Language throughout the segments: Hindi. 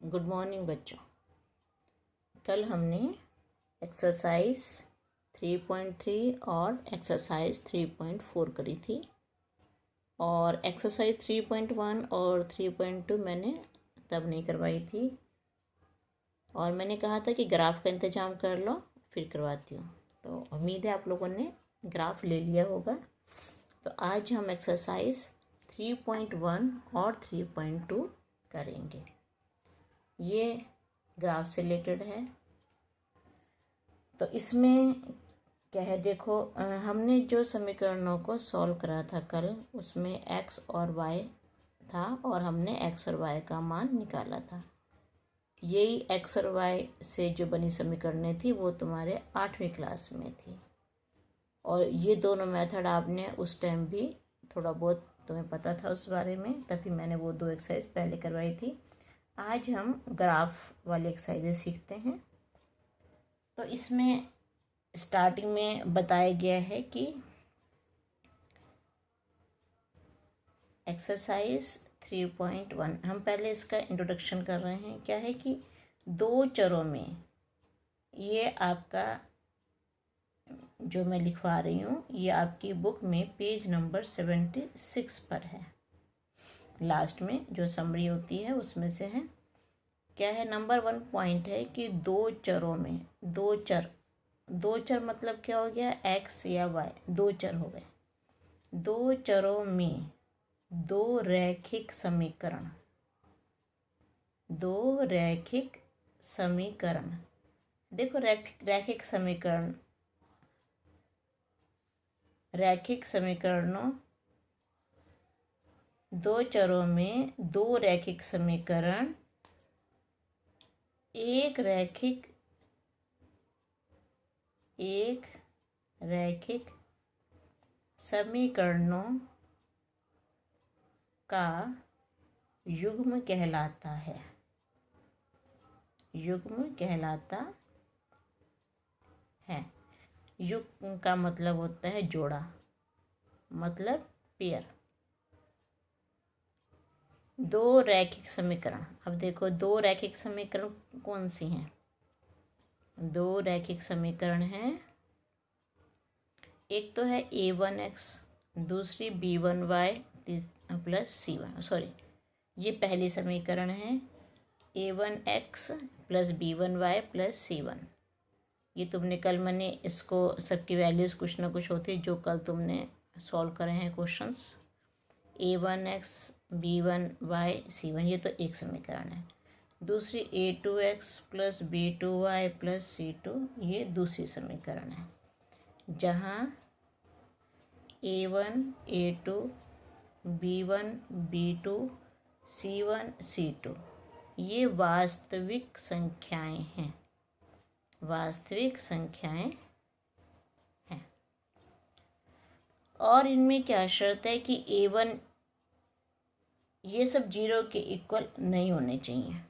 गुड मॉर्निंग बच्चों। कल हमने एक्सरसाइज 3.3 और एक्सरसाइज 3.4 करी थी और एक्सरसाइज 3.1 और 3.2 मैंने तब नहीं करवाई थी और मैंने कहा था कि ग्राफ का इंतज़ाम कर लो फिर करवाती हूँ। तो उम्मीद है आप लोगों ने ग्राफ ले लिया होगा। तो आज हम एक्सरसाइज 3.1 और 3.2 करेंगे। ये ग्राफ से रिलेटेड है। तो इसमें क्या है, देखो हमने जो समीकरणों को सॉल्व करा था कल, उसमें एक्स और वाई था और हमने एक्स और वाई का मान निकाला था। यही एक्स और वाई से जो बनी समीकरणें थी वो तुम्हारे 8वीं क्लास में थी और ये दोनों मेथड आपने उस टाइम भी थोड़ा बहुत तुम्हें पता था उस बारे में, तभी मैंने वो 2 एक्सरसाइज पहले करवाई थी। आज हम ग्राफ वाली एक्सरसाइजेज सीखते हैं। तो इसमें स्टार्टिंग में बताया गया है कि एक्सरसाइज 3.1, हम पहले इसका इंट्रोडक्शन कर रहे हैं। क्या है कि 2 चरों में, ये आपका जो मैं लिखवा रही हूँ ये आपकी बुक में पेज नंबर 76 पर है। लास्ट में जो समरी होती है उसमें से है। क्या है, नंबर 1 पॉइंट है कि 2 चरों में, दो चर मतलब क्या हो गया, एक्स या वाई, 2 चर हो गए। 2 चरों में 2 रैखिक समीकरण, 2 रैखिक समीकरण। देखो रैखिक समीकरणों, 2 चरों में 2 रैखिक समीकरण एक रैखिक समीकरणों का युग्म कहलाता है। युग्म कहलाता है। युग्म का मतलब होता है जोड़ा, मतलब पेयर। 2 रैखिक समीकरण, अब देखो 2 रैखिक समीकरण कौन सी हैं। 2 रैखिक समीकरण हैं, एक तो है a1x, दूसरी b1y प्लस c1, सॉरी ये पहली समीकरण है a1x plus b1y plus c1। ये तुमने कल, मैंने इसको सबकी वैल्यूज़ कुछ ना कुछ होती जो कल तुमने सॉल्व करे हैं क्वेश्चंस। a1x b1y c1, ये तो एक समीकरण है। दूसरी a2x plus b2y plus c2, ये दूसरी समीकरण है, जहाँ a1 a2 b1 b2 c1 c2 ये वास्तविक संख्याएं हैं, वास्तविक संख्याएं हैं। और इनमें क्या शर्त है कि a1 ये सब 0 के इक्वल नहीं होने चाहिए,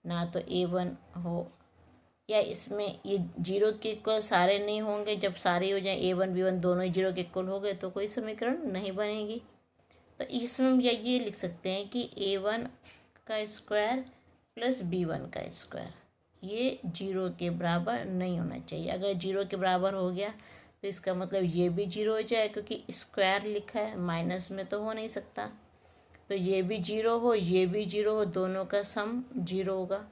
ना तो a1 हो, या इसमें ये 0 के इक्वल सारे नहीं होंगे। जब सारे हो जाए a1 b1 दोनों ही 0 के इक्वल हो गए तो कोई समीकरण नहीं बनेगी। तो इसमें हम ये लिख सकते हैं कि a1 का स्क्वायर प्लस b1 का स्क्वायर ये 0 के बराबर नहीं होना चाहिए। अगर 0 के बराबर हो गया तो इसका मतलब ये भी 0 हो जाए, क्योंकि स्क्वायर लिखा है, माइनस में तो हो नहीं सकता। तो ये भी 0 हो, ये भी 0 हो, दोनों का सम 0 होगा।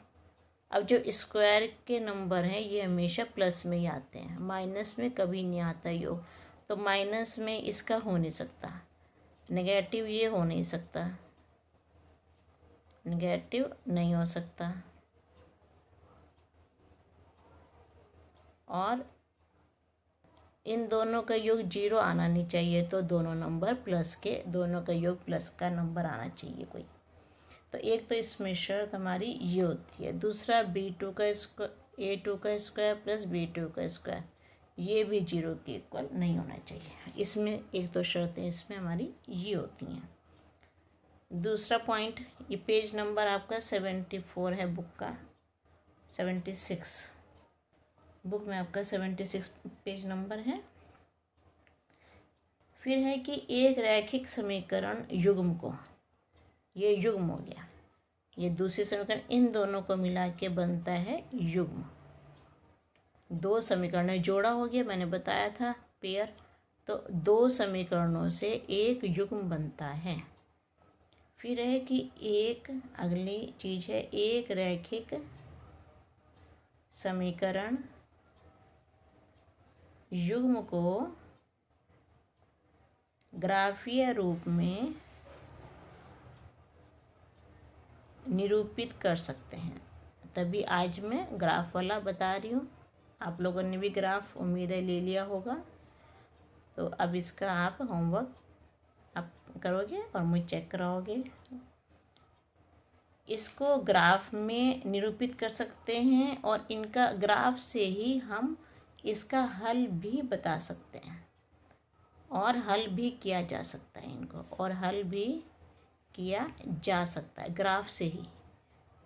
अब जो स्क्वायर के नंबर हैं ये हमेशा प्लस में ही आते हैं, माइनस में कभी नहीं आता योग। तो माइनस में इसका हो नहीं सकता, नेगेटिव ये हो नहीं सकता, नेगेटिव नहीं हो सकता। और इन दोनों का योग 0 आना नहीं चाहिए, तो दोनों नंबर प्लस के, दोनों का योग प्लस का नंबर आना चाहिए कोई। तो एक तो इसमें शर्त हमारी ये होती है। दूसरा b2 का स्क्वायर, a2 का स्क्वायर प्लस b2 का स्क्वायर, ये भी 0 के इक्वल नहीं होना चाहिए। इसमें एक तो शर्तें इसमें हमारी ये होती हैं। दूसरा पॉइंट, ये पेज नंबर आपका 74 है बुक का, 76 बुक में आपका 76 पेज नंबर है। फिर है कि एक रैखिक समीकरण युग्म को, ये युग्म हो गया, ये दूसरी समीकरण, इन दोनों को मिला के बनता है युग्म। दो समीकरण जोड़ा हो गया, मैंने बताया था पेयर। तो दो समीकरणों से एक युग्म बनता है। फिर है कि एक, अगली चीज है एक रैखिक समीकरण युग्म को ग्राफीय रूप में निरूपित कर सकते हैं। तभी आज मैं ग्राफ वाला बता रही हूँ। आप लोगों ने भी ग्राफ उम्मीद है ले लिया होगा। तो अब इसका आप होमवर्क आप करोगे और मुझे चेक कराओगे। इसको ग्राफ में निरूपित कर सकते हैं और इनका ग्राफ से ही हम इसका हल भी बता सकते हैं और हल भी किया जा सकता है इनको, और हल भी किया जा सकता है ग्राफ से ही।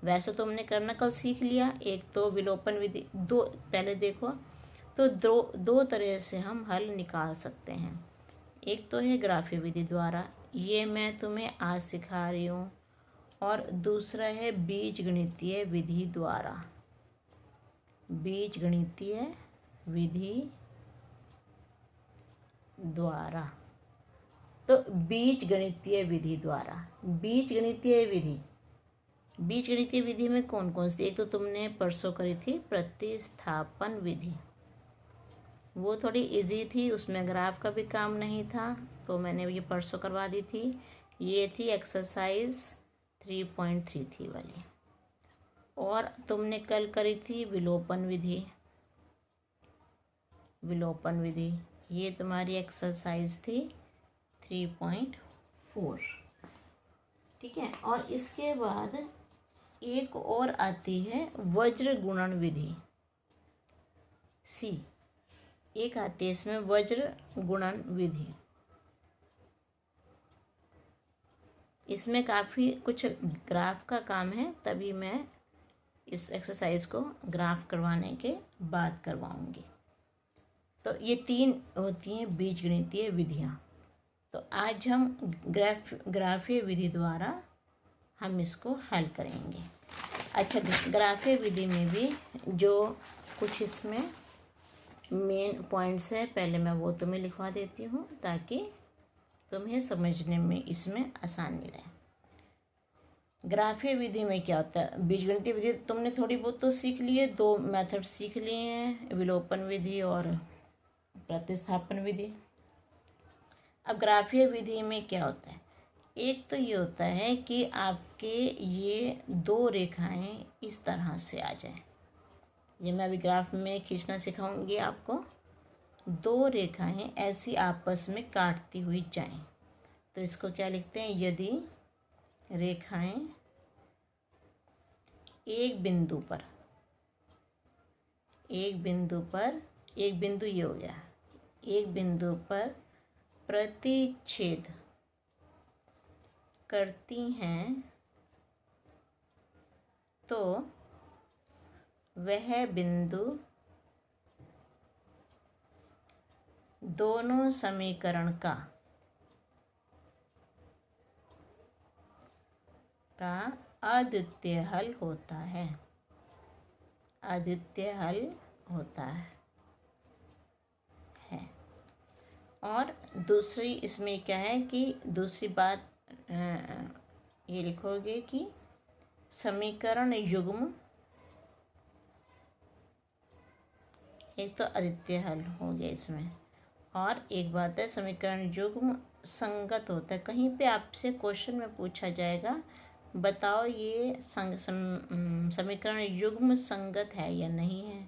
वैसे तो हमने करना कल सीख लिया। एक तो विलोपन विधि, दो पहले देखो तो दो तरह से हम हल निकाल सकते हैं। एक तो है ग्राफीय विधि द्वारा, ये मैं तुम्हें आज सिखा रही हूँ, और दूसरा है बीजगणितीय विधि द्वारा। बीजगणितीय विधि द्वारा, तो बीजगणितीय विधि द्वारा, बीजगणितीय विधि में कौन कौन सी, एक तो तुमने परसों करी थी प्रतिस्थापन विधि, वो थोड़ी इजी थी, उसमें ग्राफ का भी काम नहीं था, तो मैंने ये परसों करवा दी थी। ये थी एक्सरसाइज 3.3 थी वाली। और तुमने कल करी थी विलोपन विधि, ये तुम्हारी एक्सरसाइज थी 3.4। ठीक है। और इसके बाद एक और आती है वज्र गुणन विधि, सी एक आती है इसमें वज्र गुणन विधि। इसमें काफ़ी कुछ ग्राफ का काम है, तभी मैं इस एक्सरसाइज को ग्राफ करवाने के बाद करवाऊंगी। तो ये तीन होती हैं बीजगणितीय विधियाँ। तो आज हम ग्राफीय विधि द्वारा हम इसको हल करेंगे। अच्छा, ग्राफीय विधि में भी जो कुछ इसमें मेन पॉइंट्स है, पहले मैं वो तुम्हें लिखवा देती हूँ ताकि तुम्हें समझने में इसमें आसानी रहे। ग्राफीय विधि में क्या होता है, बीजगणितीय विधि तुमने थोड़ी बहुत तो सीख ली है, दो मेथड सीख लिए हैं, विलोपन विधि और प्रतिस्थापन विधि। अब ग्राफीय विधि में क्या होता है, एक तो ये होता है कि आपके ये दो रेखाएं इस तरह से आ जाएं। ये मैं अभी ग्राफ में खींचना सिखाऊंगी आपको। दो रेखाएं ऐसी आपस में काटती हुई जाएं, तो इसको क्या लिखते हैं, यदि रेखाएं एक बिंदु पर एक बिंदु ये हो गया, एक बिंदु पर प्रतिच्छेद करती हैं, तो वह बिंदु दोनों समीकरण का अद्वितीय हल होता है। अद्वितीय हल होता है। और दूसरी इसमें क्या है कि दूसरी बात ये लिखोगे कि समीकरण युग्म, एक तो अद्वितीय हल हो गया इसमें, और एक बात है समीकरण युग्म संगत होता है। कहीं पे आपसे क्वेश्चन में पूछा जाएगा, बताओ ये समीकरण युग्म संगत है या नहीं है।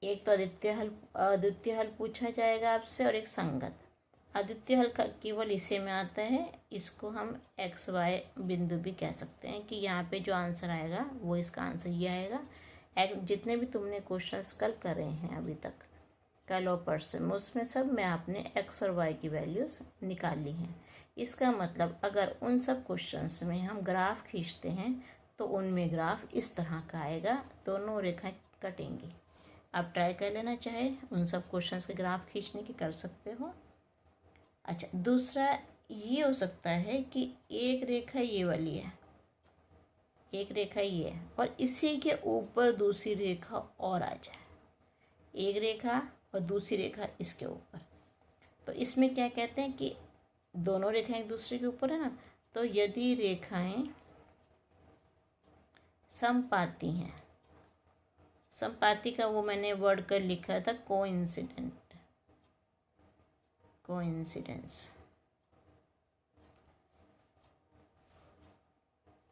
एक तो अद्वितीय हल पूछा जाएगा आपसे, और एक संगत। अद्वितीय हल का केवल इसी में आता है, इसको हम XY बिंदु भी कह सकते हैं कि यहाँ पे जो आंसर आएगा वो इसका आंसर ये आएगा। जितने भी तुमने क्वेश्चंस कल कर रहे हैं अभी तक, कल और परसों में, उसमें सब में आपने X और Y की वैल्यूज निकाल ली हैं। इसका मतलब अगर उन सब क्वेश्चंस में हम ग्राफ खींचते हैं तो उनमें ग्राफ इस तरह का आएगा, दोनों रेखाएं कटेंगी। आप ट्राई कर लेना, चाहे उन सब क्वेश्चंस के ग्राफ खींचने की कर सकते हो। अच्छा, दूसरा ये हो सकता है कि एक रेखा ये वाली है, एक रेखा ये है और इसी के ऊपर दूसरी रेखा और आ जाए, एक रेखा और दूसरी रेखा इसके ऊपर, तो इसमें क्या कहते हैं कि दोनों रेखाएं एक दूसरे के ऊपर है ना, तो यदि रेखाएं समपाती हैं, समपाती का वो मैंने वर्ड कर लिखा था कोइंसिडेंट, कोइंसिडेंस,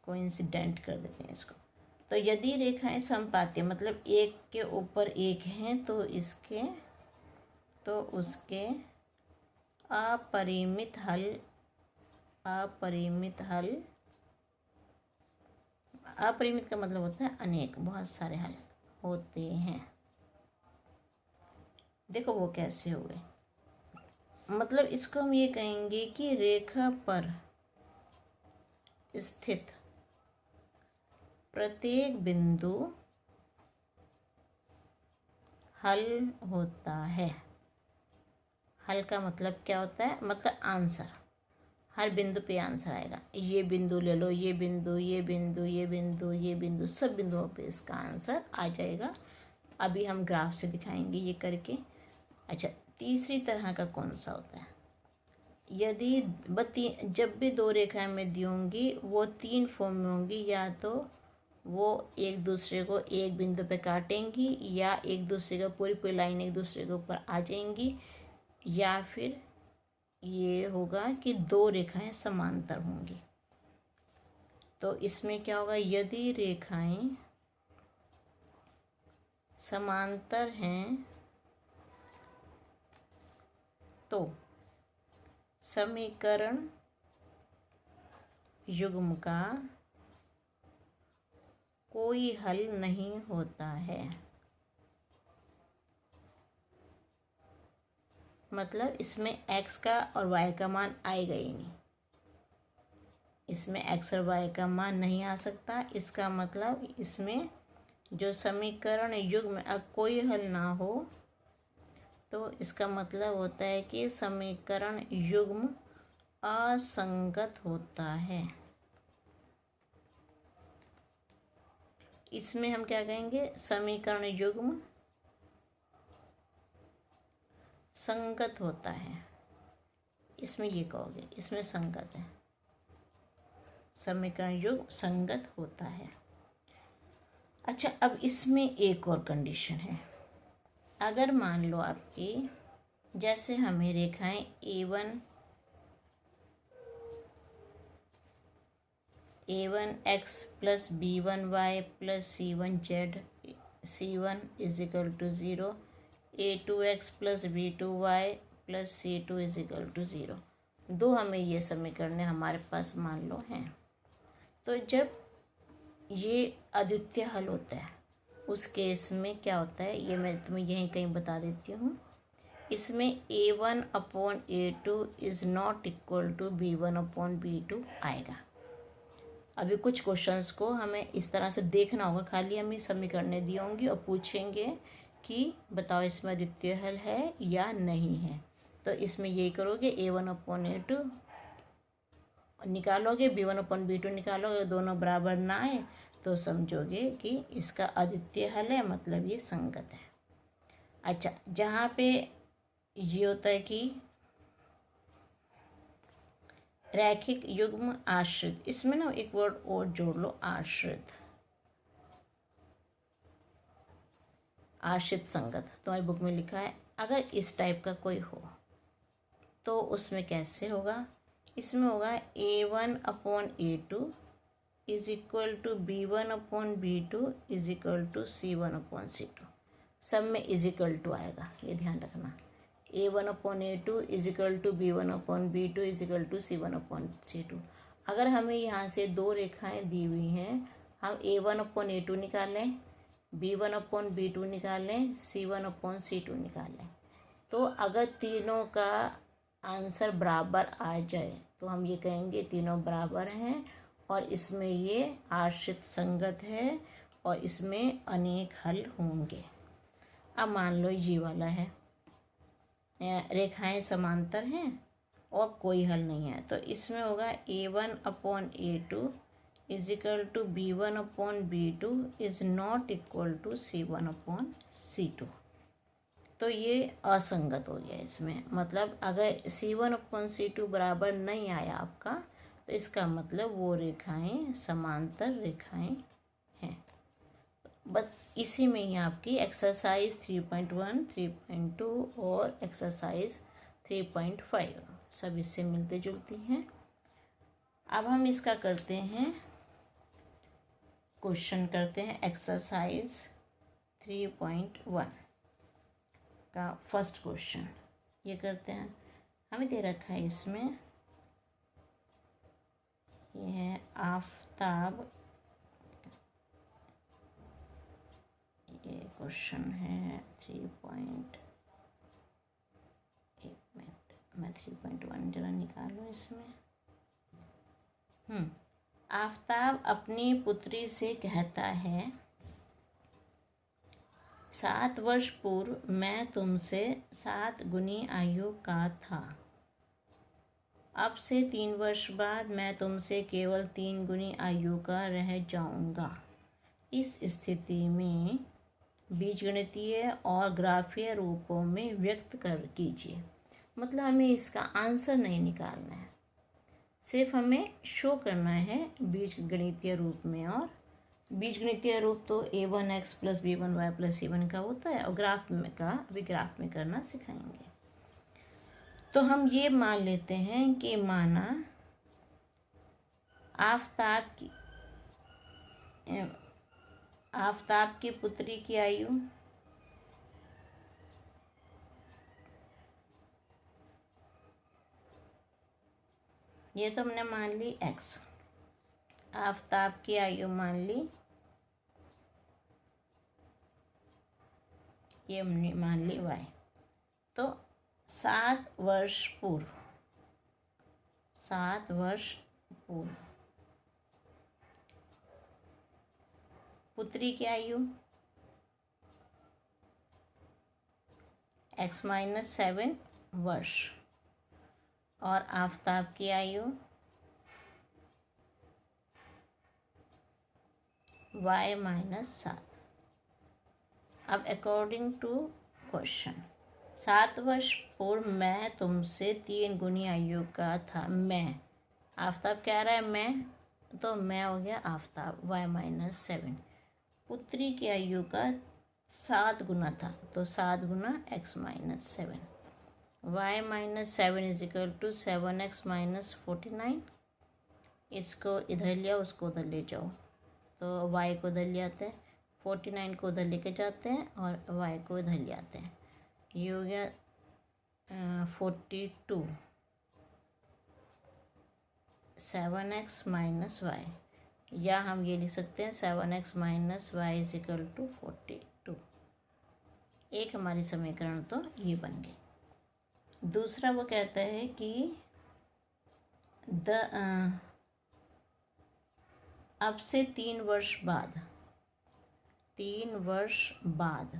कोइंसिडेंट कर देते हैं इसको। तो यदि रेखाएं समपाती मतलब एक के ऊपर एक हैं तो इसके, तो उसके अपरिमित हल, अपरिमित हल, अपरिमित का मतलब होता है अनेक, बहुत सारे हल होते हैं। देखो वो कैसे हो गए, मतलब इसको हम ये कहेंगे कि रेखा पर स्थित प्रत्येक बिंदु हल होता है। हल का मतलब क्या होता है, मतलब आंसर, हर बिंदु पे आंसर आएगा। ये बिंदु ले लो, ये बिंदु, ये बिंदु, ये बिंदु, ये बिंदु, सब बिंदुओं पे इसका आंसर आ जाएगा। अभी हम ग्राफ से दिखाएंगे ये करके। अच्छा, तीसरी तरह का कौन सा होता है, यदि जब भी दो रेखाएं मैं दी होंगी वो तीन फॉर्म में होंगी, या तो वो एक दूसरे को एक बिंदु पे काटेंगी, या एक दूसरे का पूरी पूरी लाइन एक दूसरे के ऊपर आ जाएंगी, या फिर ये होगा कि दो रेखाएं समांतर होंगी। तो इसमें क्या होगा, यदि रेखाएं समांतर हैं तो समीकरण युग्म का कोई हल नहीं होता है। मतलब इसमें x का और y का मान आएगा ही नहीं, इसमें x और y का मान नहीं आ सकता। इसका मतलब इसमें जो समीकरण युग्म कोई हल ना हो, तो इसका मतलब होता है कि समीकरण युग्म असंगत होता है। इसमें हम क्या कहेंगे, समीकरण युग्म संगत होता है, इसमें ये कहोगे, इसमें संगत है, समीकरण युग्म संगत होता है। अच्छा, अब इसमें एक और कंडीशन है। अगर मान लो आपकी, जैसे हमें रेखाएं a1 x plus b1 y plus c1 z, c1 is equal to 0, a2 x plus b2 y plus c2 is equal to 0, दो हमें ये समीकरण हमारे पास मान लो हैं। तो जब ये अद्वितीय हल होता है उस केस में क्या होता है, ये मैं तुम्हें यहीं कहीं बता देती हूँ। इसमें a1/a2 is not equal to b1/b2 आएगा। अभी कुछ क्वेश्चंस को हमें इस तरह से देखना होगा, खाली हमें समीकरणें दी होंगी और पूछेंगे कि बताओ इसमें अद्वितीय हल है या नहीं है। तो इसमें यही करोगे, a1/a2 निकालोगे, b1/b2 निकालोगे, दोनों बराबर ना आए तो समझोगे कि इसका अद्वितीय हल है, मतलब ये संगत है। अच्छा, जहाँ पे ये होता है कि रैखिक युग्म आश्रित, इसमें ना एक वर्ड और जोड़ लो, आश्रित, आश्रित संगत तुम्हारी बुक में लिखा है। अगर इस टाइप का कोई हो तो उसमें कैसे होगा, इसमें होगा a1/a2 is equal to b1/b2 is equal to c1/c2, सब में इज इक्वल टू आएगा, ये ध्यान रखना। a1/a2 is equal to b1/b2 is equal to c1/c2। अगर हमें यहाँ से दो रेखाएं दी हुई हैं, हम a1/a2 निकाल लें, b1/b2 निकाल लें, c1/c2 निकाल लें, तो अगर तीनों का आंसर बराबर आ जाए तो हम ये कहेंगे तीनों बराबर हैं और इसमें ये आश्रित संगत है और इसमें अनेक हल होंगे। अब मान लो ये वाला है, रेखाएं समांतर हैं और कोई हल नहीं है, तो इसमें होगा a1/a2 is equal to B1 upon B2 is not equal to C1 upon C2। तो ये असंगत हो गया इसमें, मतलब अगर C1 अपॉन C2 बराबर नहीं आया आपका, तो इसका मतलब वो रेखाएं समांतर रेखाएं हैं। बस इसी में ही आपकी एक्सरसाइज 3.1, 3.2 और एक्सरसाइज 3.5 सब इससे मिलते जुलती हैं। अब हम इसका करते हैं, क्वेश्चन करते हैं एक्सरसाइज 3.1 का फर्स्ट क्वेश्चन। ये करते हैं, हमें दे रखा है इसमें, ये है आफताब, ये क्वेश्चन है 3. एक मिनट, मैं 3.1 जरा निकालूँ इसमें। आफताब अपनी पुत्री से कहता है, 7 वर्ष पूर्व मैं तुमसे 7 गुनी आयु का था। अब से 3 वर्ष बाद मैं तुमसे केवल 3 गुनी आयु का रह जाऊंगा। इस स्थिति में बीजगणितीय और ग्राफीय रूपों में व्यक्त कर कीजिए। मतलब हमें इसका आंसर नहीं निकालना है, सिर्फ हमें शो करना है बीजगणितीय रूप में। और बीजगणितीय रूप तो a1x + b1y + c1 का होता है, और ग्राफ में का अभी ग्राफ में करना सिखाएंगे। तो हम ये मान लेते हैं कि माना आफताब की पुत्री की आयु ये तो हमने मान ली x, आफताब की आयु मान ली, ये हमने मान ली y। तो 7 वर्ष पूर्व पुत्री की आयु x - 7 वर्ष और आफताब की आयु y - 7। अब अकॉर्डिंग टू क्वेश्चन, 7 वर्ष पूर्व मैं तुमसे 3 गुनी आयु का था। मैं, आफताब कह रहा है मैं, तो मैं हो गया आफताब, y - 7। पुत्री की आयु का 7 गुना था, तो 7 गुना x - 7, y - 7 is equal to 7x - 49। इसको इधर लिया, उसको उधर ले जाओ, तो y को उधर ले आते हैं, 49 को उधर लेके जाते हैं और y को इधर ले आते हैं। ये हो गया 42, 7x - y, या हम ये लिख सकते हैं 7x - y is equal to 42। एक हमारी समीकरण तो ये बन गई। दूसरा वो कहता है कि अब से 3 वर्ष बाद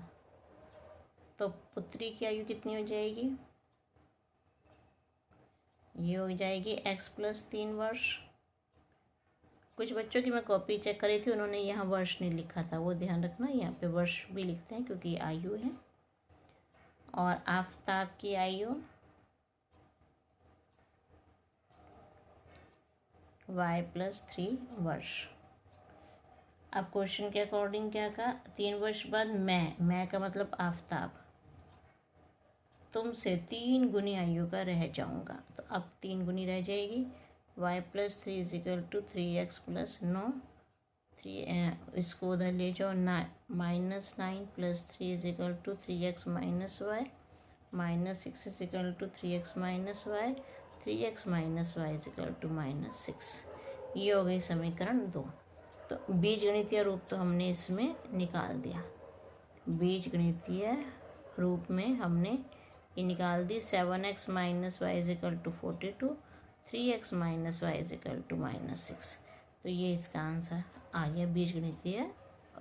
तो पुत्री की आयु कितनी हो जाएगी, ये हो जाएगी x + 3 वर्ष। कुछ बच्चों की मैं कॉपी चेक करी थी, उन्होंने यहाँ वर्ष नहीं लिखा था, वो ध्यान रखना, यहाँ पे वर्ष भी लिखते हैं क्योंकि आयु है। और आफताब की आयु y + 3 वर्ष। अब क्वेश्चन के अकॉर्डिंग क्या कहा, 3 वर्ष बाद मैं का मतलब आफताब तुमसे 3 गुनी आयु का रह जाऊंगा। तो अब 3 गुनी रह जाएगी, y + 3 is equal to 3x + 9, 3 इसको उधर ले जाओ, -9 + 3 is equal to 3x - y, -6 is equal to 3x - y, 3x - y is equal to -6। ये हो गई समीकरण 2। तो बीजगणितीय रूप तो हमने इसमें निकाल दिया, बीजगणितीय रूप में हमने ये निकाल दी, 7x - y is equal to 42, 3x - y is equal to -6। तो ये इसका आंसर आ गया बीजगणितीय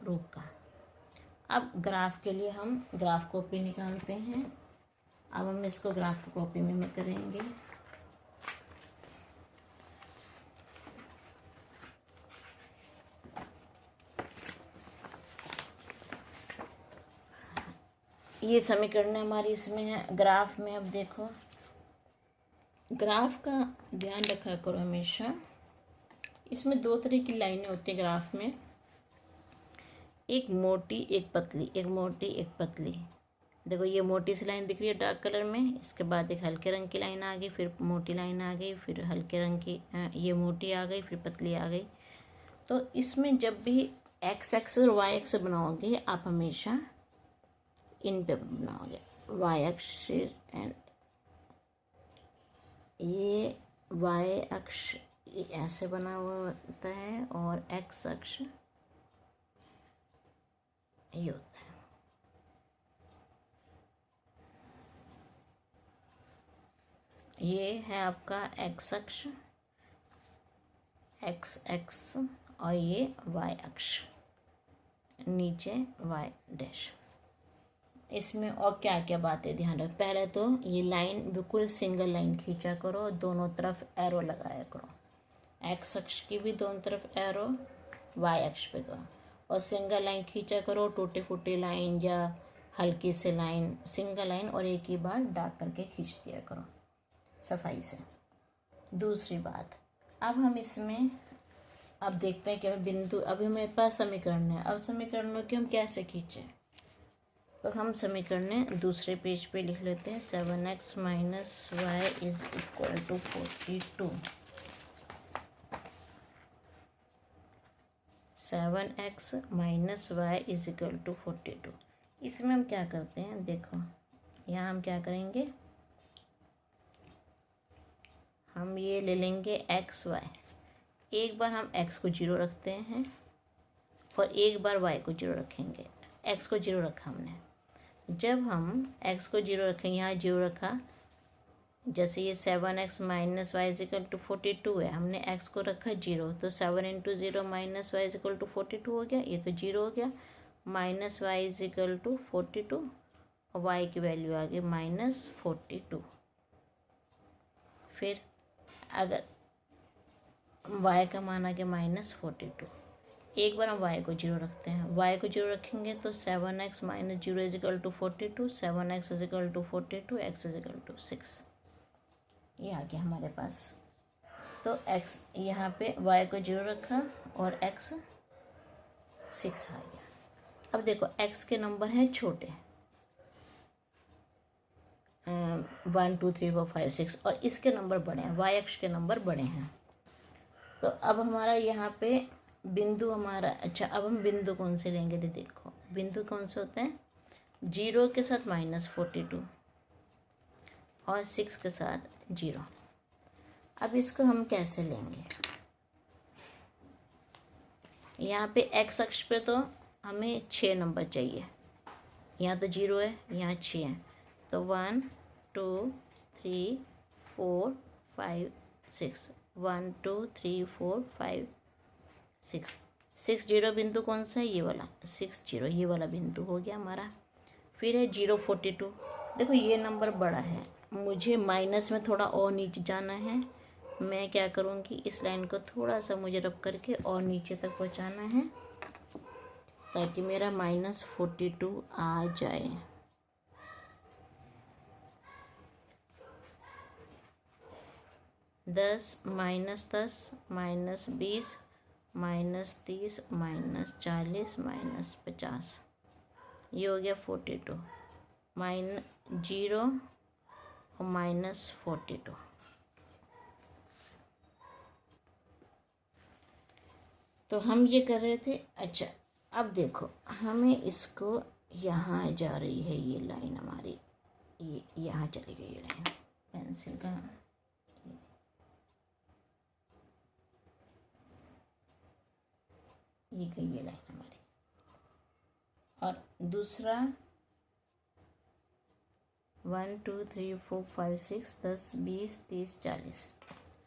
रूप का। अब ग्राफ के लिए हम ग्राफ कॉपी निकालते हैं। अब हम इसको ग्राफ कॉपी में करेंगे। ये समीकरण हमारी इसमें है। ग्राफ में अब देखो, ग्राफ का ध्यान रखा करो हमेशा। इसमें दो तरह की लाइनें होती है ग्राफ में, एक मोटी एक पतली, एक मोटी एक पतली। देखो ये मोटी सी लाइन दिख रही है डार्क कलर में, इसके बाद एक हल्के रंग की लाइन आ गई, फिर मोटी लाइन आ गई, फिर हल्के रंग की ये मोटी आ गई, फिर पतली आ गई। तो इसमें जब भी एक्स एक्सिस और वाई एक्सिस बनाओगे आप हमेशा इन पे बनाओगे, वाई एक्सिस एंड ये वाई अक्ष ऐसे बना हुआ होता है और एक्स अक्ष ये होता है। ये है आपका एक्स अक्ष, एक्स एक्स, और ये वाई अक्ष, नीचे वाई डैश। इसमें और क्या क्या बातें ध्यान रख, पहले तो ये लाइन बिल्कुल सिंगल लाइन खींचा करो, दोनों तरफ एरो लगाया करो, एक्स अक्ष की भी दोनों तरफ एरो, वाई अक्ष पे दो, और सिंगल लाइन खींचा करो, टूटी फूटी लाइन या हल्की सी लाइन, सिंगल लाइन और एक ही बार डार्क करके खींच दिया करो सफाई से। दूसरी बात, अब हम इसमें अब देखते हैं कि हमें बिंदु, अभी हमारे पास समीकरण है, अब समीकरणों की हम कैसे खींचें। तो हम समीकरण दूसरे पेज पे लिख लेते हैं। 7x minus y is equal to 42। 7x minus y is equal to 42। इसमें हम क्या करते हैं, देखो यहाँ हम क्या करेंगे, हम ये ले लेंगे एक्स वाई, एक बार हम x को 0 रखते हैं और एक बार y को 0 रखेंगे। x को 0 रखा हमने, जब हम x को 0 रखेंगे, यहाँ 0 रखा, जैसे ये 7x minus y is equal to 42 है, हमने x को रखा 0, तो 7 into 0 minus y is equal to 42 हो गया, ये तो 0 हो गया, minus y is equal to 42 और y की वैल्यू आ गई -42। फिर अगर y का मान आ गया -42, एक बार हम y को 0 रखते हैं, y को 0 रखेंगे तो 7x minus 0 is equal to 42, 7x is equal to 42, x is equal to 6। ये आ गया हमारे पास। तो x यहाँ पे y को 0 रखा और x 6 आ गया। अब देखो x के नंबर हैं छोटे, 1 2 3 4 5 6, और इसके नंबर बड़े हैं, y अक्ष के नंबर बड़े हैं। तो अब हमारा यहाँ पे बिंदु हमारा, अच्छा अब हम बिंदु कौन से लेंगे, देखो बिंदु कौन से होते हैं, 0 के साथ -42 और 6 के साथ 0। अब इसको हम कैसे लेंगे, यहाँ पे x अक्ष पे तो हमें 6 नंबर चाहिए, यहाँ तो 0 है, यहाँ 6 है, तो 1 2 3 4 5 6, 1 2 3 4 5 6, 6 0 बिंदु कौन सा है, ये वाला 6 0, ये वाला बिंदु हो गया हमारा। फिर है 0 42, देखो ये नंबर बड़ा है, मुझे माइनस में थोड़ा और नीचे जाना है, मैं क्या करूँगी, इस लाइन को थोड़ा सा मुझे रब करके और नीचे तक पहुँचाना है ताकि मेरा -42 आ जाए। -10 -10 -20 -30 -40 -50, ये हो गया 42, -0 और -42। तो हम ये कर रहे थे। अच्छा अब देखो हमें इसको, यहाँ जा रही है ये लाइन हमारी, ये यहाँ चली गई ये लाइन, पेंसिल का ये गई ये लाइन हमारी, और दूसरा 1 2 3 4 5 6 10 20 30 40।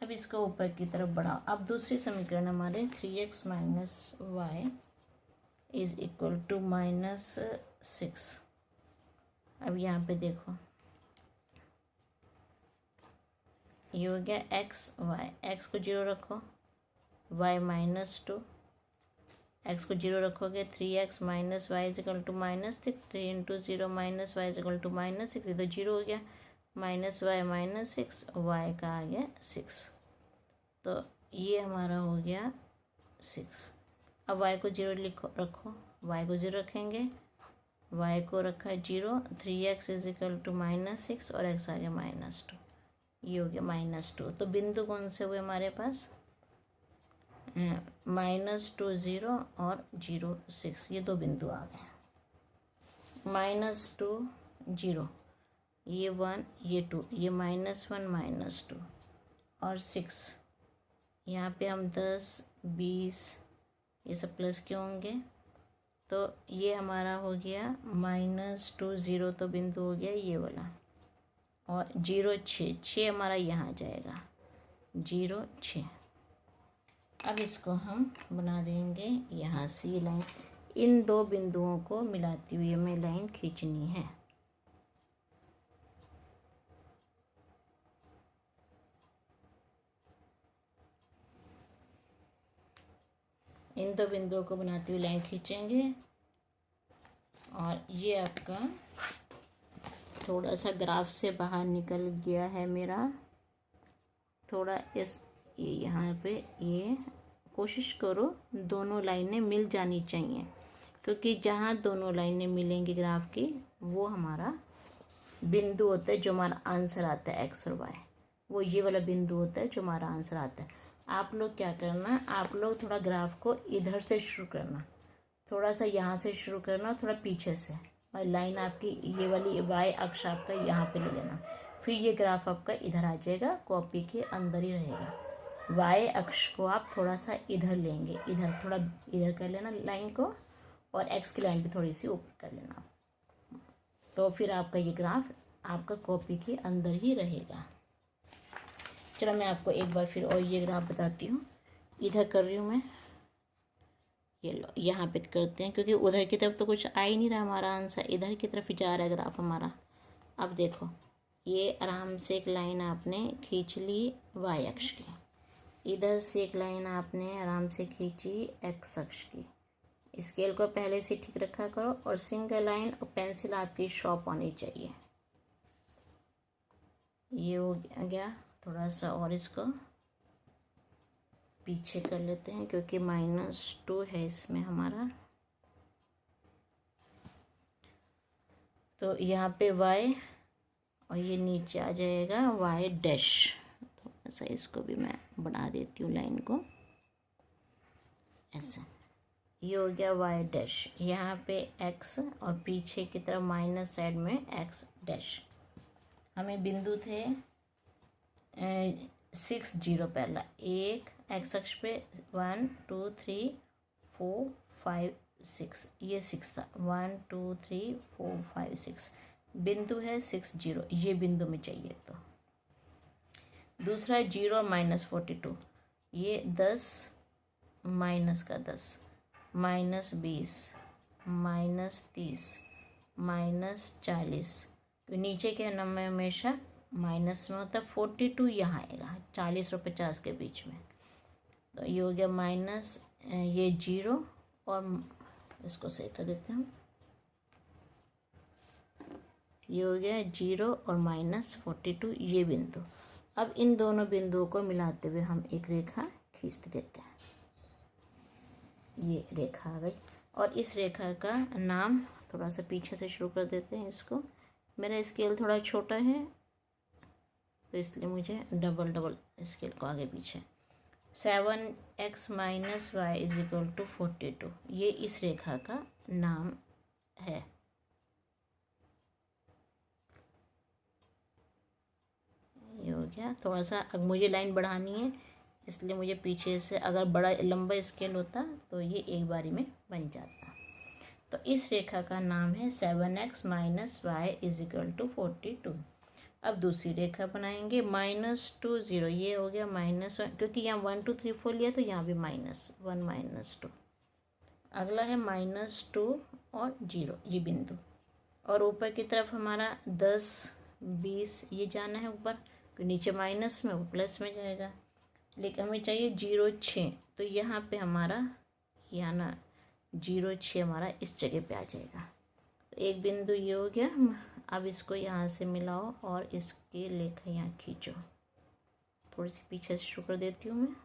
अब इसको ऊपर की तरफ बढ़ाओ। अब दूसरी समीकरण हमारे 3x minus y is equal to -6। अब यहाँ पे देखो ये हो गया x y, x को 0 रखो, y -2 एक्स को 0 रखोगे 3x minus y is equal to -6, 3 into 0 minus y is equal to -6, ये तो 0 हो गया, -y -6, y का आ गया 6, तो ये हमारा हो गया 6। अब y को 0 रखो, y को 0 रखेंगे, y को रखा है 0, 3x इजिकल टू -6 और x आ गया -2, ये हो गया -2। तो बिंदु कौन से हुए हमारे पास? -2 0 और 0 6, ये दो बिंदु आ गए। -2 0, ये 1 ये 2, ये -1 -2 और 6, यहाँ पे हम 10 20 ये सब प्लस के होंगे, तो ये हमारा हो गया -2 0, तो बिंदु हो गया ये वाला, और 0 6 हमारा यहाँ जाएगा 0 6। अब इसको हम बना देंगे यहाँ से ये लाइन, इन दो बिंदुओं को मिलाती हुई हमें लाइन खींचनी है। इन दो बिंदुओं को बनाते हुए लाइन खींचेंगे, और ये आपका थोड़ा सा ग्राफ से बाहर निकल गया है मेरा, थोड़ा इस ये यहाँ पे, ये कोशिश करो दोनों लाइनें मिल जानी चाहिए, क्योंकि जहाँ दोनों लाइनें मिलेंगी ग्राफ की, वो हमारा बिंदु होता है जो हमारा आंसर आता है एक्स और वाई, वो ये वाला बिंदु होता है जो हमारा आंसर आता है। आप लोग क्या करना, आप लोग थोड़ा ग्राफ को इधर से शुरू करना, थोड़ा सा यहाँ से शुरू करना, थोड़ा पीछे से, और लाइन आपकी ये वाली वाई अक्ष आपका यहाँ पे ले लेना, फिर ये ग्राफ आपका इधर आ जाएगा, कॉपी के अंदर ही रहेगा। वाई अक्ष को आप थोड़ा सा इधर लेंगे, इधर थोड़ा इधर कर लेना लाइन को, और एक्स की लाइन भी थोड़ी सी ऊपर कर लेना, तो फिर आपका ये ग्राफ आपका कॉपी के अंदर ही रहेगा। चलो मैं आपको एक बार फिर और ये ग्राफ बताती हूँ, इधर कर रही हूँ मैं, ये लो यहाँ पे करते हैं, क्योंकि उधर की तरफ तो कुछ आ ही नहीं रहा हमारा आंसर, इधर की तरफ ही जा रहा है ग्राफ हमारा। अब देखो ये आराम से एक लाइन आपने खींच ली वाई अक्ष की, इधर से एक लाइन आपने आराम से खींची एक्स अक्ष की। स्केल को पहले से ठीक रखा करो, और सिंगल लाइन और पेंसिल आपकी शॉर्प होनी चाहिए। ये हो गया, थोड़ा सा और इसको पीछे कर लेते हैं, क्योंकि -2 है इसमें हमारा, तो यहाँ पे y, और ये नीचे आ जाएगा y डैश। थोड़ा सा इसको भी मैं बना देती हूँ लाइन को, ऐसे ये हो गया y डैश, यहाँ पे x और पीछे की तरफ माइनस साइड में x डैश। हमें बिंदु थे 6 0, पहला एक एक्स अक्ष पे 1 2 3 4 5 6, ये 6 था, 1 2 3 4 5 6 बिंदु है 6 0, ये बिंदु में चाहिए। तो दूसरा 0 -42, ये 10 माइनस का 10, -20 -30 -40, तो नीचे के नंबर हमेशा माइनस में होता है। 42 यहाँ आएगा 40 और 50 के बीच में, तो ये हो गया माइनस, ये 0, और इसको सही कर देते हैं, ये हो गया 0 और -42 ये बिंदु। अब इन दोनों बिंदुओं को मिलाते हुए हम एक रेखा खींच देते हैं, ये रेखा आ गई, और इस रेखा का नाम थोड़ा सा पीछे से शुरू कर देते हैं इसको। मेरा स्केल थोड़ा छोटा है, तो इसलिए मुझे डबल स्केल को आगे पीछे। 7x - y = 42, ये इस रेखा का नाम है। ये हो गया, थोड़ा सा अब मुझे लाइन बढ़ानी है, इसलिए मुझे पीछे से, अगर बड़ा लंबा स्केल होता तो ये एक बारी में बन जाता। तो इस रेखा का नाम है 7x - y = 42। अब दूसरी रेखा बनाएंगे, -2 0, ये हो गया -1, क्योंकि यहाँ 1 2 3 4 लिया, तो यहाँ भी -1 -2। अगला है -2 और 0, ये बिंदु, और ऊपर की तरफ हमारा 10 20 ये जाना है ऊपर, तो नीचे माइनस में, वो प्लस में जाएगा। लेकिन हमें चाहिए 0 6, तो यहाँ पे हमारा यहाँ ना 0.06 हमारा इस जगह पे आ जाएगा। तो एक बिंदु ये हो गया। अब इसको यहाँ से मिलाओ और इसकी रेखा यहाँ खींचो। थोड़ी सी पीछे से शुरू कर देती हूँ मैं।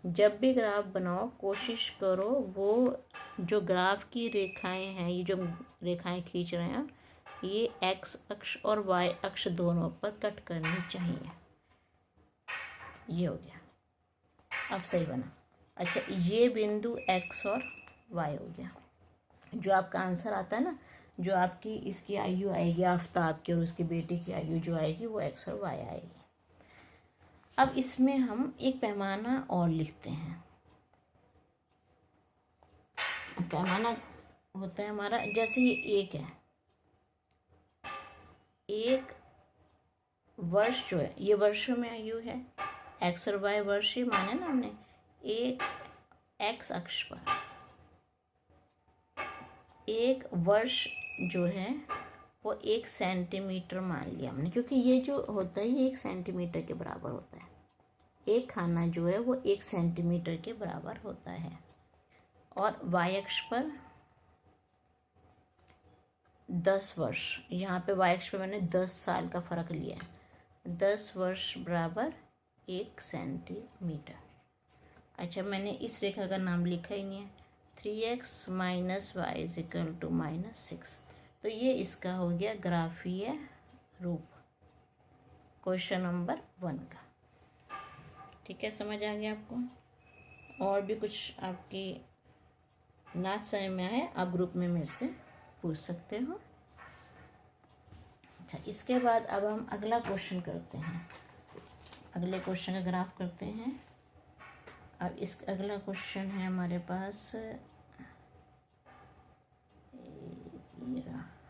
जब भी ग्राफ बनाओ कोशिश करो वो जो ग्राफ की रेखाएं हैं, ये जो रेखाएं खींच रहे हैं, ये एक्स अक्ष और वाई अक्ष दोनों पर कट करनी चाहिए। ये हो गया, अब सही बना। अच्छा, ये बिंदु एक्स और वाई हो गया। जो आपका आंसर आता है ना, जो आपकी इसकी आयु आएगी आफताब की और उसकी बेटी की आयु जो आएगी वो एक्स और वाई आएगी। अब इसमें हम एक पैमाना और लिखते हैं। पैमाना होता है हमारा, जैसे ये एक है, एक वर्ष जो है ये वर्षों में आयु है, एक्स और वाई वर्ष ही माने ना हमने। एक एक्स अक्ष पर एक वर्ष जो है वो 1 सेंटीमीटर मान लिया हमने, क्योंकि ये जो होता है ये 1 सेंटीमीटर के बराबर होता है। एक खाना जो है वो 1 सेंटीमीटर के बराबर होता है। और वाई अक्ष पर 10 वर्ष, यहाँ पे वाई अक्ष पे मैंने 10 साल का फ़र्क लिया है। 10 वर्ष बराबर 1 सेंटीमीटर। अच्छा, मैंने इस रेखा का नाम लिखा ही नहीं है। 3x - y = -6। तो ये इसका हो गया ग्राफीय रूप, क्वेश्चन नंबर 1 का। ठीक है, समझ आ गया आपको? और भी कुछ आपकी ना समझ में आए आप ग्रुप में मेरे से पूछ सकते हो। अच्छा, इसके बाद अब हम अगला क्वेश्चन करते हैं। अगले क्वेश्चन का ग्राफ करते हैं। अब इस अगला क्वेश्चन है हमारे पास,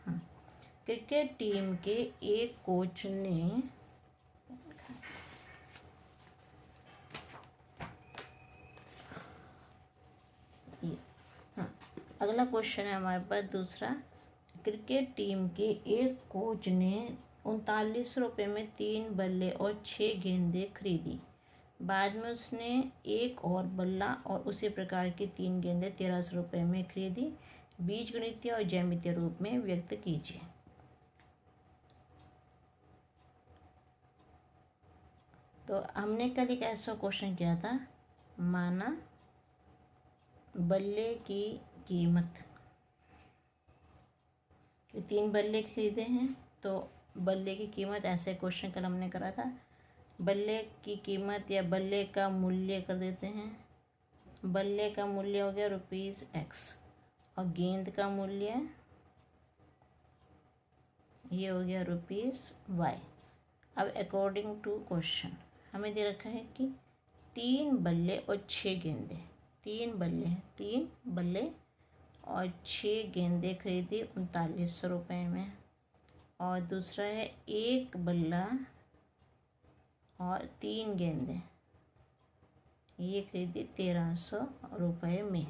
हाँ, क्रिकेट टीम के एक कोच ने अगला क्वेश्चन है हमारे पास दूसरा। क्रिकेट टीम के एक कोच ने 39 रुपये में 3 बल्ले और 6 गेंदें खरीदी। बाद में उसने एक और बल्ला और उसी प्रकार की 3 गेंदें 1300 रुपये में खरीदी। बीजगणितीय और ज्यामितीय रूप में व्यक्त कीजिए। तो हमने कल एक ऐसा क्वेश्चन किया था, माना बल्ले की कीमत, 3 बल्ले खरीदे हैं तो बल्ले की कीमत, ऐसे क्वेश्चन कल हमने करा था। बल्ले की कीमत या बल्ले का मूल्य कर देते हैं। बल्ले का मूल्य हो गया ₹X और गेंद का मूल्य ये हो गया ₹Y। अब अकॉर्डिंग टू क्वेश्चन हमें दे रखा है कि 3 बल्ले और 6 गेंदें, 3 बल्ले हैं, 3 बल्ले और 6 गेंदें खरीदी 3900 रुपये में। और दूसरा है 1 बल्ला और 3 गेंदें, ये खरीदी 1300 रुपये में।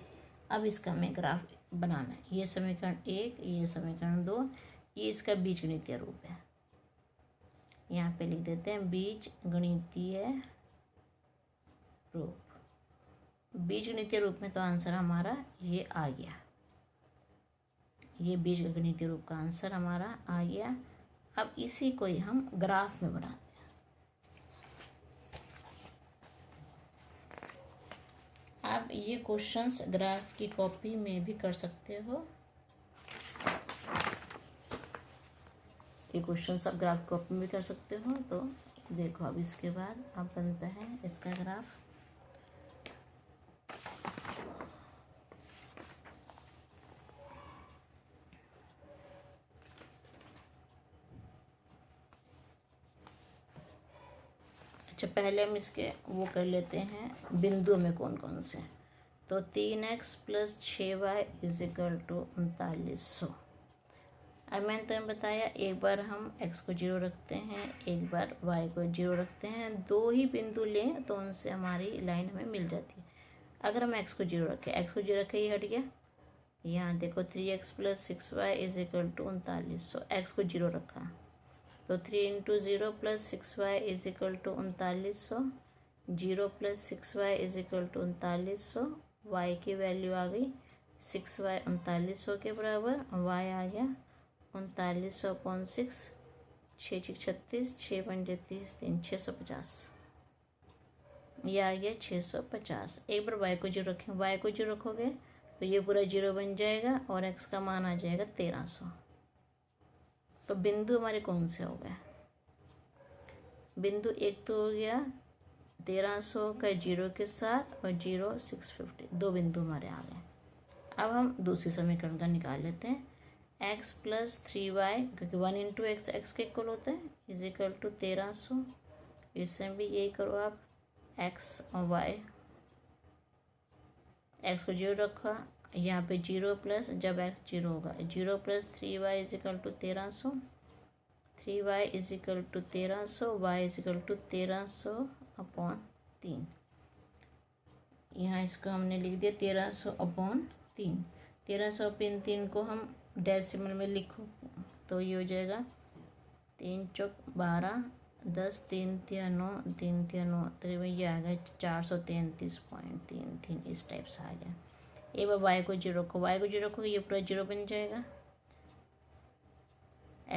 अब इसका हमें ग्राफ बनाना है। ये समीकरण 1, ये समीकरण 2, ये इसका बीजगणितीय रूप है। यहाँ पे लिख देते हैं बीजगणितीय रूप। बीजगणितीय रूप में तो आंसर हमारा ये आ गया। ये बीजगणितीय रूप का आंसर हमारा आ गया। अब इसी को ही हम ग्राफ में बनाते हैं। आप ये क्वेश्चंस ग्राफ की कॉपी में भी कर सकते हो। ये क्वेश्चंस आप ग्राफ कॉपी में भी कर सकते हो। तो देखो, अब इसके बाद अब बनता है इसका ग्राफ। अच्छा, पहले हम इसके वो कर लेते हैं बिंदु में कौन कौन से। तो 3x + 6y = 3900। अब मैंने तुम्हें बताया, एक बार हम x को 0 रखते हैं, एक बार y को 0 रखते हैं। 2 ही बिंदु लें तो उनसे हमारी लाइन हमें मिल जाती है। अगर हम x को 0 रखें, x को 0 रखें, ये हट गया। यहाँ देखो 3x + 6y = 3900। x को 0 रखा तो 3 × 0 + 6y = 3900। 0 + 6y = 3900 वाई की वैल्यू आ गई 6y 3900 के बराबर, वाई आ गया 3900/6, 6×6 = 36, 6×30 = 3, 650, ये आ गया 650। एक बार y को 0 रखें, y को 0 रखोगे तो ये पूरा 0 बन जाएगा और x का मान आ जाएगा 1300। तो बिंदु हमारे कौन से हो गए? बिंदु एक तो हो गया 1300 का 0 के साथ और 0 650, दो बिंदु हमारे आ गए। अब हम दूसरी समीकरण का निकाल लेते हैं। x + 3y, क्योंकि 1 × x x के इक्वल होते हैं, = 1300। इसमें भी यही करो आप, x और y, x को 0 रखा, यहाँ पे 0 प्लस, जब x 0 होगा 0 + 3y = 1300, 3y = 1300, y = 1300/3। यहाँ इसको हमने लिख दिया 1300/3। 1300/3 को हम डेसिमल में लिखो तो ये हो जाएगा 3 चौक 12, 10, 3 तिया 9, 3 तिया 9, तो ये आ गया 433.33, इस टाइप से आ गया। एक बार y को 0 रखो, y को 0 रखोगे ये पूरा 0 बन जाएगा।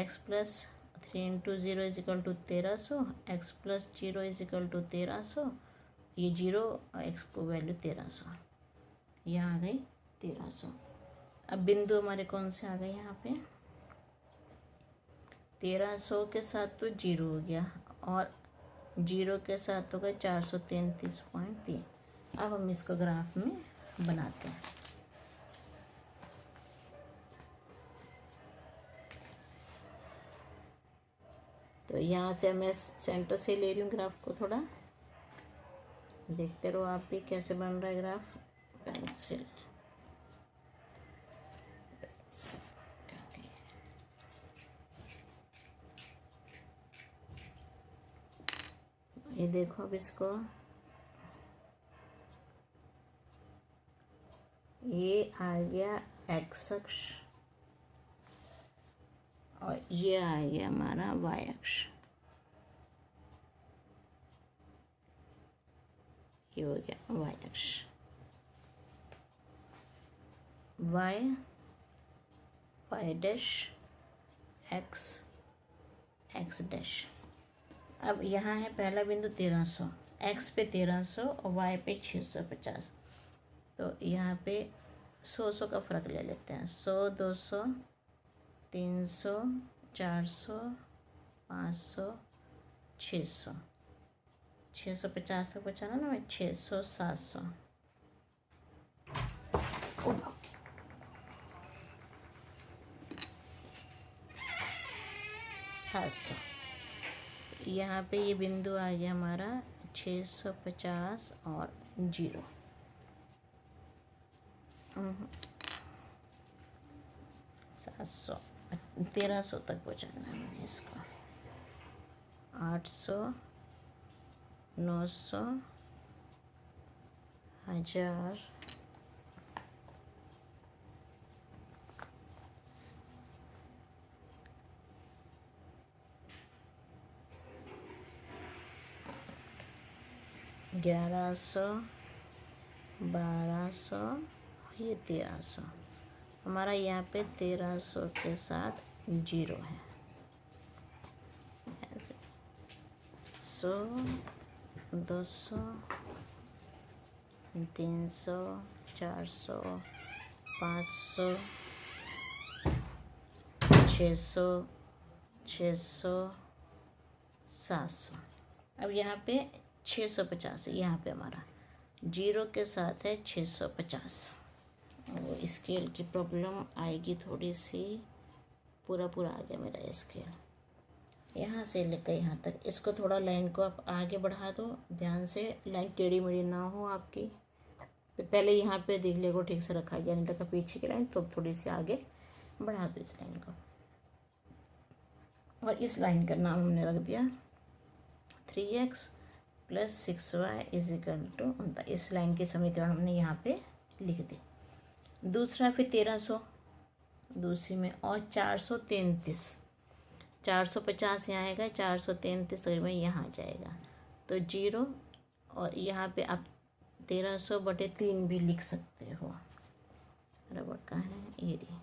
x + 3 × 0 = 1300, x + 0 = 1300, ये 0 और x को वैल्यू 1300, यहाँ आ गई 1300। अब बिंदु हमारे कौन से आ गए? यहाँ पे 1300 के साथ तो 0 हो गया और 0 के साथ हो गया 433.3। अब हम इसको ग्राफ में बनाते हैं। तो यहाँ से मैं सेंटर से ले रही हूँ ग्राफ को, थोड़ा देखते रहो आप भी कैसे बन रहा है ग्राफ। पेंसिल ये देखो, अब इसको ये आ गया x अक्ष और ये आ गया हमारा y अक्ष। ये हो गया y अक्ष, y डैश, x डैश। अब यहाँ है पहला बिंदु 1300, x पे 1300 और y पे 650। तो यहाँ पे 100 का फ़र्क ले लेते हैं। 100, 200, 300, 400, 500, 600, 650 तक बचाना ना, 600, 700। 700। यहाँ पे ये बिंदु आ गया हमारा 650 और 0। 700, 1300 तक पहुँचाना है मैंने इसको। 800, 900, 1000, 1100, 1200, ये 1300। हमारा यहाँ पे 1300 के साथ 0 है। 100, 200, 300, 400, 500, 600, 700। अब यहाँ पे 650 है, यहाँ पे हमारा 0 के साथ है 650। वो स्केल की प्रॉब्लम आएगी थोड़ी सी। पूरा आ गया मेरा स्केल, यहाँ से लेकर यहाँ तक। इसको थोड़ा लाइन को आप आगे बढ़ा दो, ध्यान से, लाइन टेढ़ी मेढ़ी ना हो आपकी। पहले यहाँ पे देख ले को ठीक से रखा गया, नहीं रखा पीछे की लाइन, तो थोड़ी सी आगे बढ़ा दो इस लाइन को। और इस लाइन का नाम हमने रख दिया 3x + 6y = इस लाइन के समीकरण हमने यहाँ पे लिख दी। दूसरा फिर 1300 दूसरी में, और 433, 450 यहाँ आएगा, 433 तकरीबन यहाँ आ जाएगा। तो 0 और यहाँ पे आप 1300/3 भी लिख सकते हो। रबड़ का है एरिया।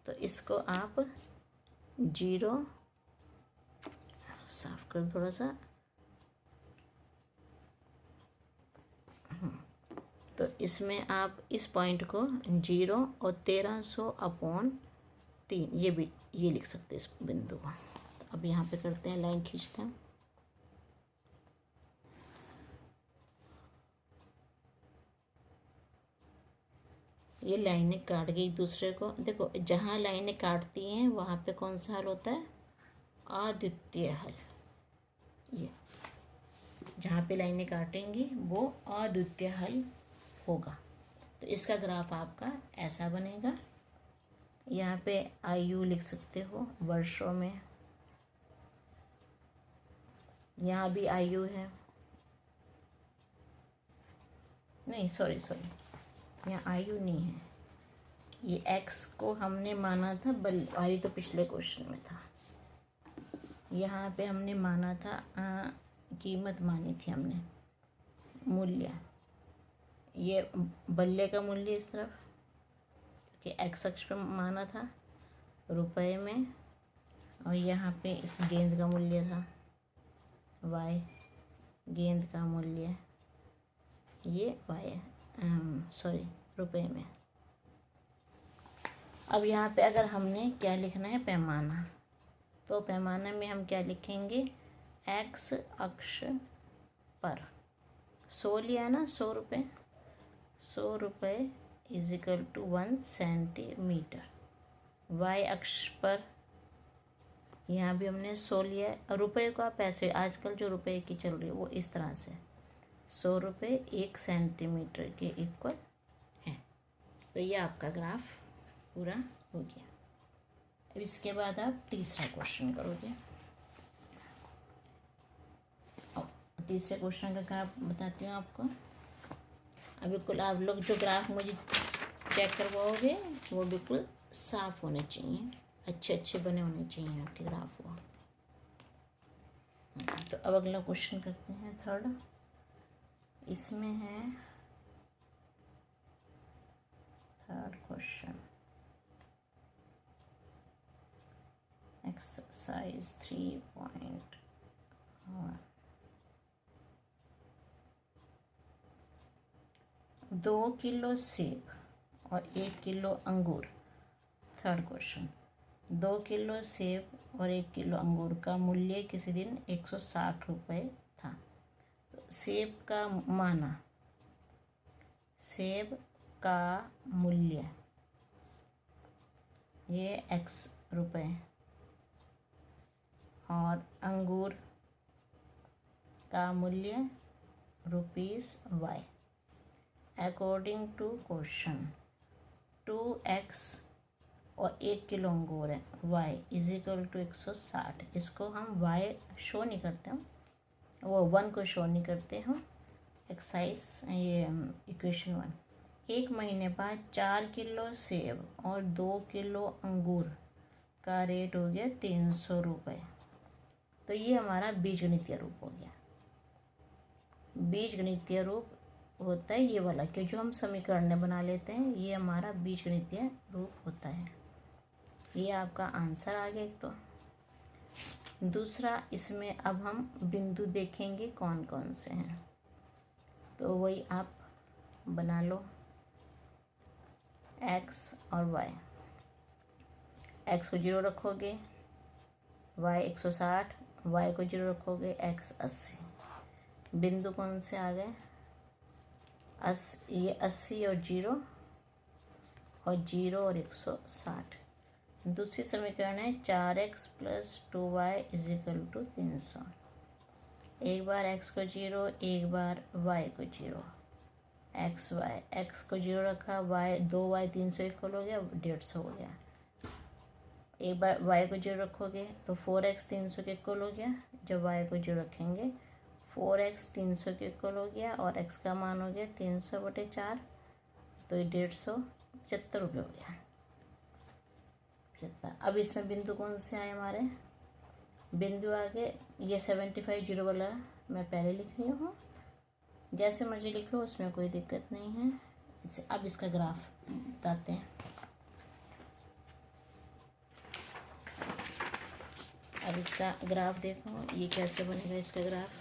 तो इसको आप 0 साफ कर थोड़ा सा। तो इसमें आप इस पॉइंट को 0 और 1300/3 ये लिख सकते हैं इस बिंदु को। तो अब यहाँ पे करते हैं, लाइन खींचते हैं। ये लाइनें काट गई एक दूसरे को। देखो जहाँ लाइनें काटती हैं वहाँ पे कौन सा हल होता है? अद्वितीय हल। ये जहाँ पे लाइनें काटेंगी वो अद्वितीय हल होगा। तो इसका ग्राफ आपका ऐसा बनेगा। यहाँ पे आयु लिख सकते हो वर्षों में। यहाँ भी आयु है, नहीं सॉरी यहाँ आयु नहीं है। ये x को हमने माना था आयु तो पिछले क्वेश्चन में था। यहाँ पे हमने माना था कीमत मानी थी हमने, मूल्य। ये बल्ले का मूल्य इस तरफ, क्योंकि x अक्ष पर माना था रुपए में, और यहाँ पे इस गेंद का मूल्य था y, गेंद का मूल्य ये y रुपए में। अब यहाँ पे अगर हमने क्या लिखना है? पैमाना। तो पैमाने में हम क्या लिखेंगे? x अक्ष पर 100 लिया ना, 100 रुपये। 100 रुपये = 1 सेंटीमीटर। y अक्ष पर यहाँ भी हमने 100 लिया है। और रुपये का पैसे आजकल जो रुपये की चल रही है वो इस तरह से 100 रुपये 1 सेंटीमीटर के इक्वल है। तो ये आपका ग्राफ पूरा हो गया। अब इसके बाद आप तीसरा क्वेश्चन करोगे। और तीसरे क्वेश्चन का ग्राफ बताती हूँ आपको। अब बिल्कुल आप लोग जो ग्राफ मुझे चेक करवाओगे वो बिल्कुल साफ होने चाहिए, अच्छे बने होने चाहिए आपके ग्राफ वो। तो अब अगला क्वेश्चन करते हैं, थर्ड। इसमें है थर्ड क्वेश्चन, एक्सरसाइज 3.1। 2 किलो सेब और 1 किलो अंगूर। थर्ड क्वेश्चन, 2 किलो सेब और 1 किलो अंगूर का मूल्य किसी दिन 160 रुपये था। तो सेब का माना, सेब का मूल्य ये x रुपये और अंगूर का मूल्य ₹y। According to question 2x और 1 किलो अंगूर है, y = 160। इसको हम y शो नहीं करते हम, वो 1 को शो नहीं करते हम। एक्सरसाइज ये इक्वेशन 1। 1 महीने बाद 4 किलो सेब और 2 किलो अंगूर का रेट हो गया 300 रुपये। तो ये हमारा बीजगणितीय रूप हो गया। बीजगणितीय रूप होता है ये वाला, कि जो हम समीकरण बना लेते हैं, ये हमारा बीजगणितीय रूप होता है। ये आपका आंसर आ गया एक। तो दूसरा, इसमें अब हम बिंदु देखेंगे कौन कौन से हैं। तो वही आप बना लो, x और y। x को 0 रखोगे, y 160, y को 0 रखोगे, x 80। बिंदु कौन से आ गए? ये 80 और 0 और 160। दूसरी समीकरण है 4x + 2y = 300। एक बार x को 0, एक बार y को 0। x को 0 रखा, y 2y 300 इक्वल हो गया, 150 हो गया। एक बार y को 0 रखोगे तो 4x 300 के इक्वल हो गया। जब y को 0 रखेंगे 4x 300 के इक्वल हो गया, और x का मान हो गया 300/4, तो ये 150 75 रुपये हो गया। 75। अब इसमें बिंदु कौन से आए हमारे? बिंदु आगे ये 75 0 वाला मैं पहले लिख रही हूँ, जैसे मर्जी लिख लो, उसमें कोई दिक्कत नहीं है। अब इसका ग्राफ बताते हैं। अब इसका ग्राफ देखो, ये कैसे बनेगा इसका ग्राफ।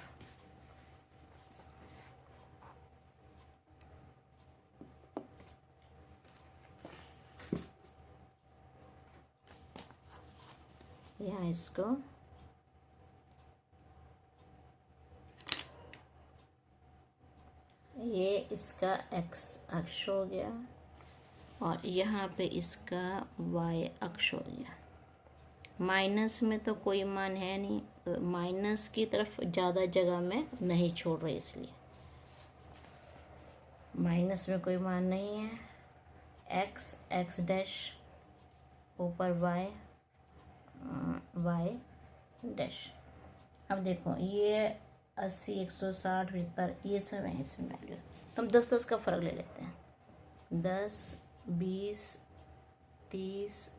यहाँ इसको ये इसका x अक्ष हो गया और यहाँ पे इसका y अक्ष हो गया। माइनस में तो कोई मान है नहीं, तो माइनस की तरफ ज़्यादा जगह में नहीं छोड़ रहे, इसलिए माइनस में कोई मान नहीं है। x डैश ऊपर y डैश। अब देखो ये 80, 160, 75 ये सब है इसमें वैल्यू। तो हम 10-10 का फ़र्क ले लेते हैं। 10, 20, 30,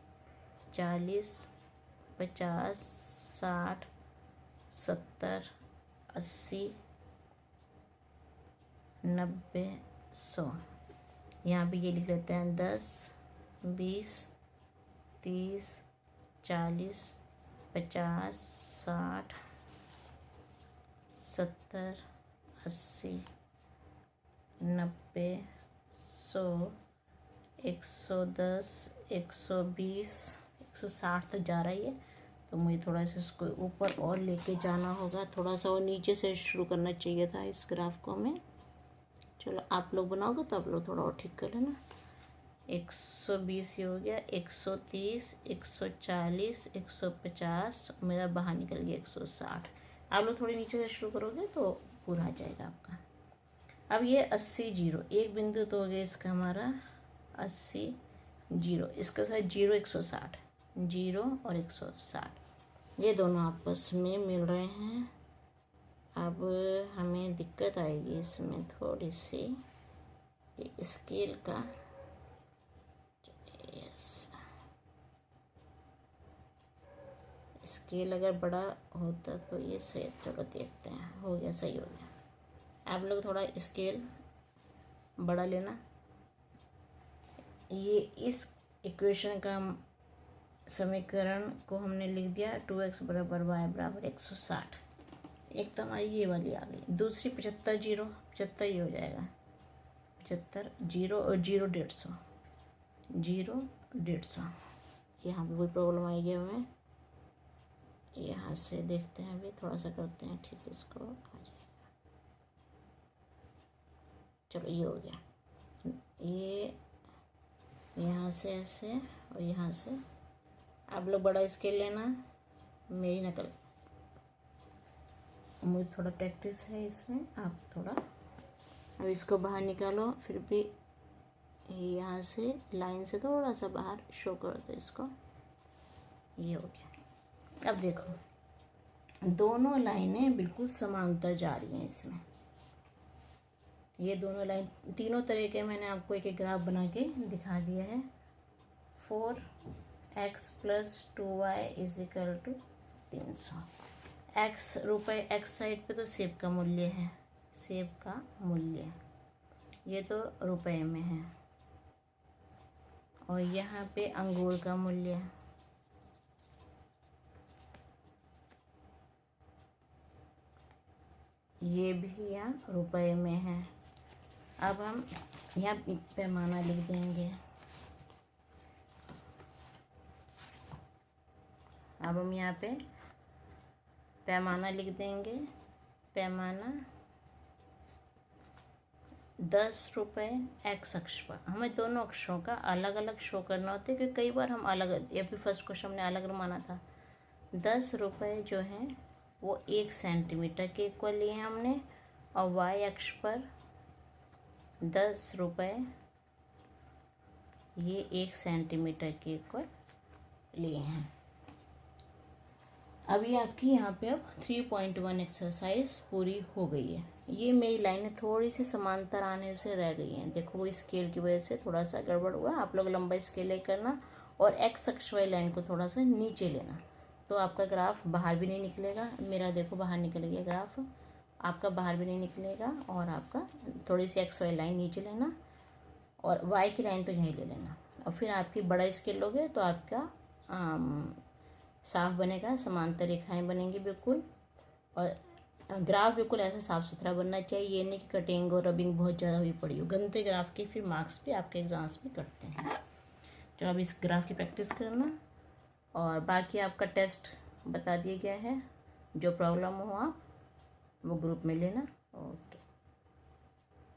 40, 50, 60, 70, 80, 90, 100। यहाँ भी ये लिख लेते हैं 10, 20, 30, 40, 50, 60, 70, 80, 90, 100, 110, 120, 160 तक जा रही है। तो मुझे थोड़ा सा इसको ऊपर और लेके जाना होगा, थोड़ा सा और नीचे से शुरू करना चाहिए था इस ग्राफ को हमें। चलो आप लोग बनाओगे तो आप लोग थोड़ा और ठीक कर लेना। 120 ये हो गया, 130, 140, 150, मेरा बाहर निकल गया 160। आप लोग थोड़ी नीचे से शुरू करोगे तो पूरा आ जाएगा आपका। अब ये 80 जीरो, एक बिंदु तो हो गया इसका हमारा 80 जीरो, इसका साथ 0, 160, 0 और 160 ये दोनों आपस में मिल रहे हैं। अब हमें दिक्कत आएगी इसमें थोड़ी सी, स्केल का। स्केल अगर बड़ा होता तो ये सही। चलो देखते हैं, हो गया, सही हो गया। आप लोग थोड़ा स्केल बड़ा लेना। ये इस इक्वेशन का समीकरण को हमने लिख दिया 2x बराबर y बराबर 160। एक तो हमारी ये वाली आ गई, दूसरी 75 जीरो, 75 ये हो जाएगा 75 जीरो और 0 150, 0 150। यहाँ पे कोई प्रॉब्लम आएगी हमें, यहाँ से देखते हैं, अभी थोड़ा सा करते हैं ठीक, इसको आ जाएगा। चलो ये हो गया, ये यहाँ से ऐसे और यहाँ से। आप लोग बड़ा स्केल लेना, मेरी नकल, मुझे थोड़ा प्रैक्टिस है इसमें, आप थोड़ा। अब इसको बाहर निकालो, फिर भी यहाँ से लाइन से थोड़ा सा बाहर शो कर दो इसको। ये हो गया। अब देखो दोनों लाइनें बिल्कुल समांतर जा रही हैं इसमें। ये दोनों लाइन, तीनों तरह के मैंने आपको एक एक ग्राफ बना के दिखा दिया है। 4x + 2y = 300। x रुपये, x साइड पे तो सेब का मूल्य है, सेब का मूल्य ये तो रुपए में है, और यहाँ पे अंगूर का मूल्य ये भी यहाँ रुपए में है। अब हम यहाँ पैमाना लिख देंगे। अब हम यहाँ पे पैमाना लिख देंगे। पैमाना 10 रुपये x अक्ष पर। हमें दोनों अक्षों का अलग अलग शो करना होता है, क्योंकि कई बार हम अलग, या फिर फर्स्ट क्वेश्चन हमने अलग माना था। 10 रुपये जो हैं वो 1 सेंटीमीटर के इक्वल लिए हैं हमने, और y अक्ष पर 10 रुपये ये 1 सेंटीमीटर के इक्वल लिए हैं। अभी आपकी यहाँ पे अब 3.1 एक्सरसाइज पूरी हो गई है। ये मेरी लाइनें थोड़ी सी समांतर आने से रह गई हैं। देखो वो स्केल की वजह से थोड़ा सा गड़बड़ हुआ। आप लोग लंबा स्केल करना और एक्स अक्ष वाली लाइन को थोड़ा सा नीचे लेना, तो आपका ग्राफ बाहर भी नहीं निकलेगा। मेरा देखो बाहर निकल गया ग्राफ। आपका बाहर भी नहीं निकलेगा। और आपका थोड़ी सी एक्स वाई लाइन नीचे लेना और वाई की लाइन तो यहीं ले लेना। और फिर आपकी बड़ा स्केल लोगे तो आपका साफ बनेगा, समांतर रेखाएं बनेंगी बिल्कुल। और ग्राफ बिल्कुल ऐसा साफ़ सुथरा बनना चाहिए, ये नहीं कि कटिंग और रबिंग बहुत ज़्यादा हुई पड़ी हो। गंदे ग्राफ के फिर मार्क्स भी आपके एग्ज़ाम्स में कटते हैं। चलो अब इस ग्राफ की प्रैक्टिस करना और बाकी आपका टेस्ट बता दिया गया है। जो प्रॉब्लम हो आप वो ग्रुप में लेना। और